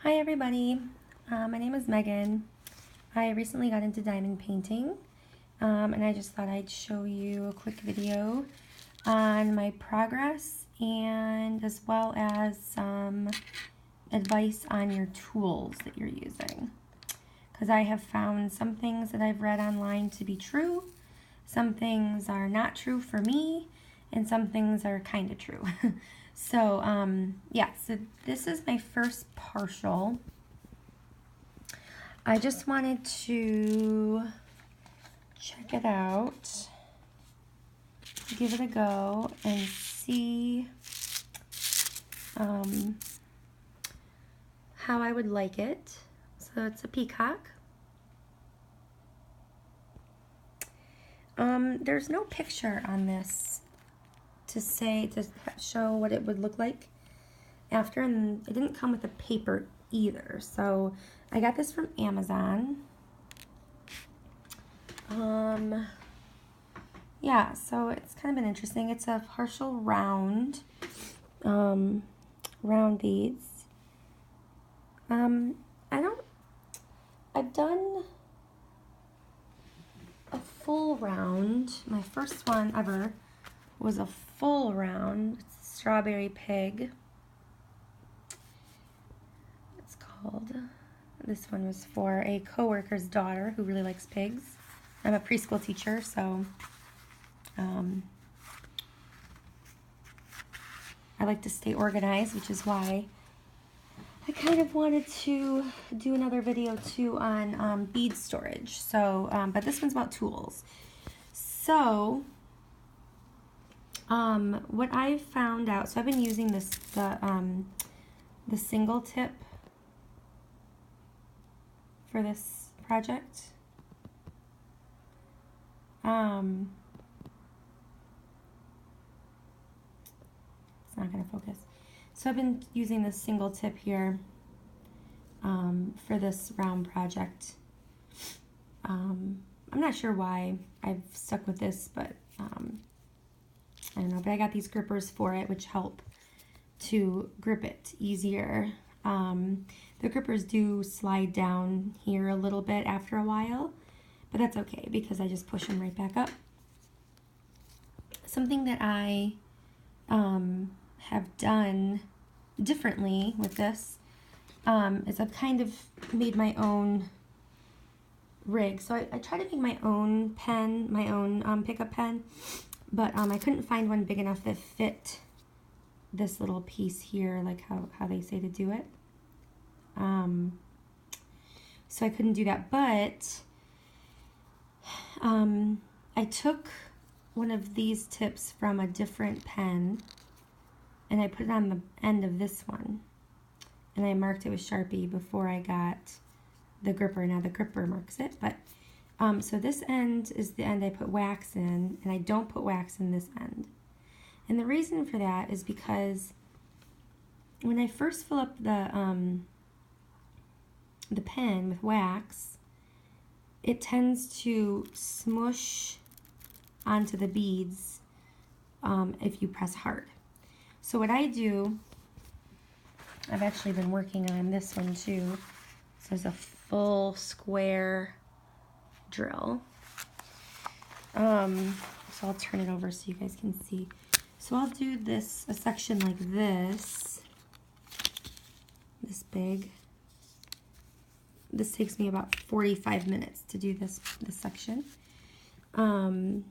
Hi everybody, my name is Megan. I recently got into diamond painting and I just thought I'd show you a quick video on my progress and as well as some advice on your tools that you're using. Because I have found some things that I've read online to be true, some things are not true for me, and some things are kind of true. So, so this is my first partial. I just wanted to check it out, give it a go, and see how I would like it. So it's a peacock. There's no picture on this to show what it would look like after, and it didn't come with a paper either. So I got this from Amazon. Yeah, so it's kind of been interesting. It's a partial round, round beads. I've done a full round. My first one ever was a full round. It's a strawberry pig. It's called. This one was for a coworker's daughter who really likes pigs. I'm a preschool teacher, so I like to stay organized, which is why I kind of wanted to do another video too on bead storage. So, but this one's about tools. So, what I found out, so I've been using the single tip for this project. It's not going to focus. So I've been using this single tip here for this round project. I'm not sure why I've stuck with this, but I don't know. But I got these grippers for it, which help to grip it easier. The grippers do slide down here a little bit after a while, but that's okay because I just push them right back up. Something that I have done differently with this is I've kind of made my own rig. So I try to make my own pen, my own pickup pen, but I couldn't find one big enough that fit this little piece here, like how they say to do it. So I couldn't do that, but I took one of these tips from a different pen and I put it on the end of this one and I marked it with Sharpie before I got the gripper. Now the gripper marks it, but so this end is the end I put wax in, and I don't put wax in this end. And the reason for that is because when I first fill up the pen with wax, it tends to smush onto the beads if you press hard. So what I do, I've actually been working on this one too. So it's a full square drill. So I'll turn it over so you guys can see. So I'll do this, a section like this big. This takes me about 45 minutes to do this section. I'll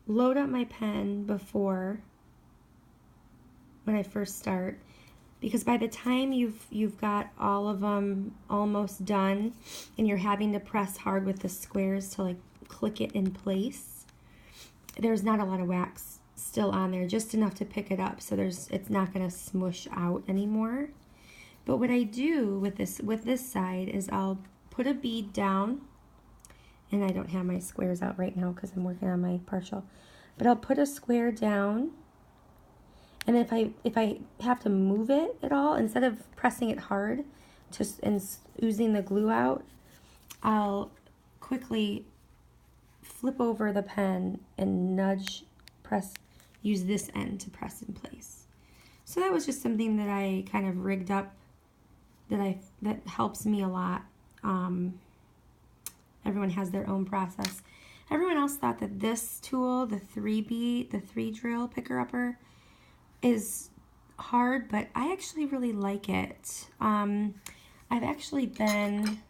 load up my pen before when I first start, because by the time you've got all of them almost done and you're having to press hard with the squares to like click it in place, there's not a lot of wax still on there, just enough to pick it up, so it's not going to smush out anymore. But what I do with this side is I'll put a bead down, and I don't have my squares out right now because I'm working on my partial, but I'll put a square down, and if I have to move it at all, instead of pressing it hard and oozing the glue out, I'll quickly flip over the pen and use this end to press in place. So that was just something that I kind of rigged up that helps me a lot. Everyone has their own process. Everyone else thought that this tool, the 3 drill picker upper, is hard, but I actually really like it. I've actually been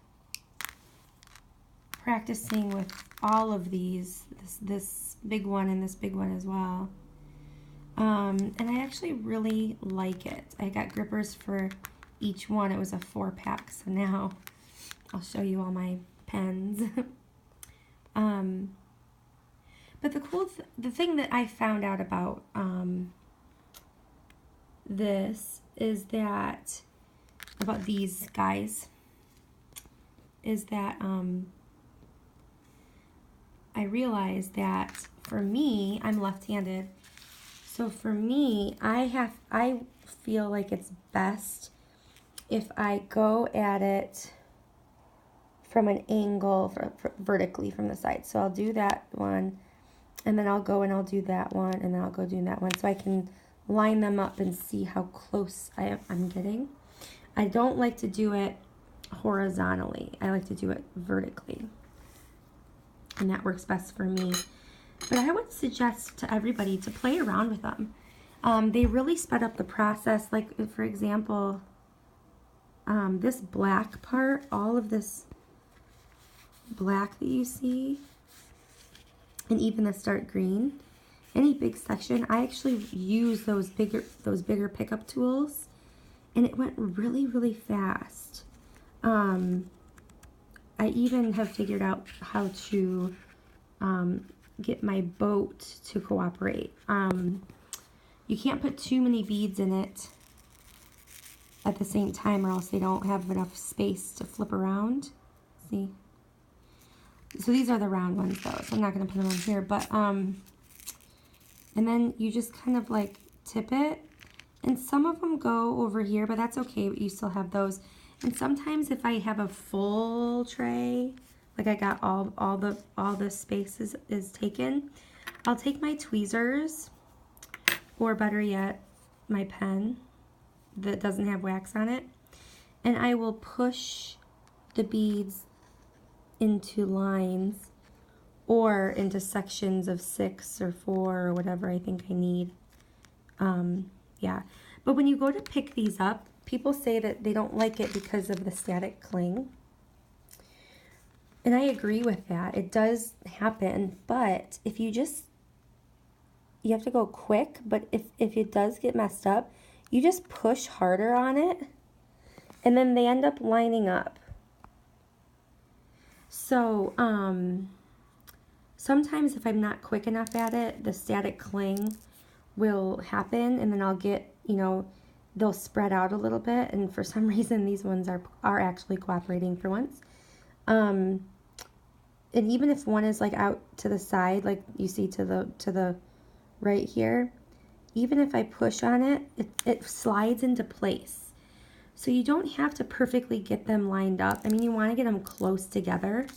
practicing with all of these, this big one and this big one as well. And I actually really like it. I got grippers for each one. It was a 4-pack, so now I'll show you all my pens. But the thing that I found out about this is that, about these guys, is that I realized that for me, I'm left-handed. So for me, I feel like it's best if I go at it from an angle vertically from the side. So I'll do that one, and then I'll go and I'll do that one, and then I'll go do that one, so I can line them up and see how close I'm getting. I don't like to do it horizontally. I like to do it vertically, and that works best for me. But I would suggest to everybody to play around with them. They really sped up the process. Like, for example, this black part, all of this black that you see, and even the dark green, any big section, I actually use those bigger pickup tools, and it went really, really fast. I even have figured out how to get my boat to cooperate. You can't put too many beads in it at the same time, or else they don't have enough space to flip around. See? So these are the round ones though, so I'm not going to put them on here, but and then you just kind of like tip it, and some of them go over here, but that's okay, you still have those. And sometimes if I have a full tray, like I got all the space is taken, I'll take my tweezers, or better yet, my pen that doesn't have wax on it, and I will push the beads into lines or into sections of 6 or 4 or whatever I think I need. Yeah, but when you go to pick these up, people say that they don't like it because of the static cling. And I agree with that. It does happen, but if you have to go quick, but if it does get messed up, you just push harder on it, and then they end up lining up. So, sometimes if I'm not quick enough at it, the static cling will happen, and then I'll get, they'll spread out a little bit, and for some reason these ones are actually cooperating for once. And even if one is like out to the side, like you see to the right here, even if I push on it, it slides into place. So you don't have to perfectly get them lined up. I mean, you want to get them close together,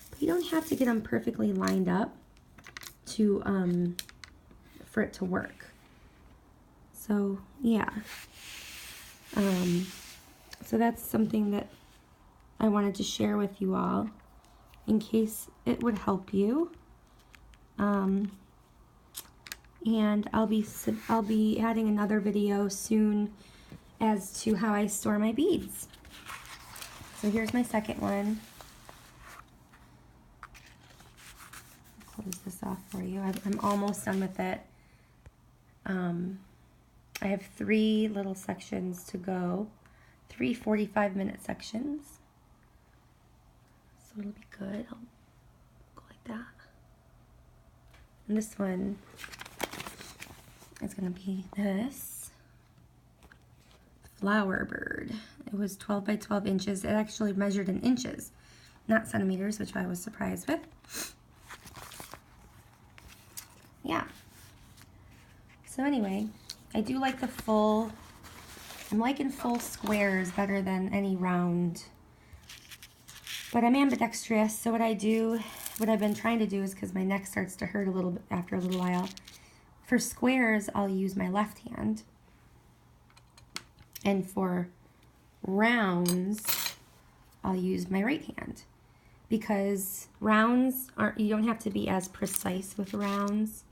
but you don't have to get them perfectly lined up to for it to work. So yeah, so that's something that I wanted to share with you all in case it would help you. And I'll be adding another video soon as to how I store my beads. So here's my second one. I'll close this off for you. I'm almost done with it. I have 3 little sections to go, 3 45-minute sections. So it'll be good. I'll go like that. And this one is going to be this flower bird. It was 12 by 12 inches. It actually measured in inches, not centimeters, which I was surprised with. Yeah. So anyway, I do like the full, I'm liking full squares better than any round But I'm ambidextrous, so what I've been trying to do is, because my neck starts to hurt a little bit after a little while, for squares, I'll use my left hand. And for rounds, I'll use my right hand. Because rounds aren't, you don't have to be as precise with rounds.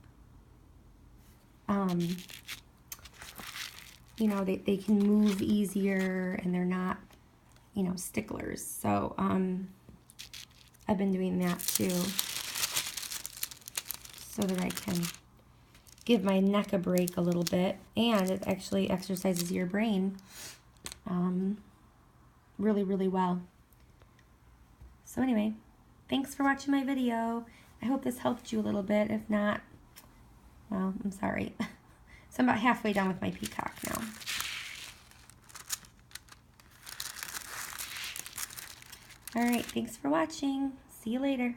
You know, they can move easier and they're not, you know, sticklers. So I've been doing that too, so that I can give my neck a break a little bit, and it actually exercises your brain really, really well. So anyway, thanks for watching my video. I hope this helped you a little bit. If not, well, I'm sorry. So I'm about halfway done with my peacock now. All right, thanks for watching. See you later.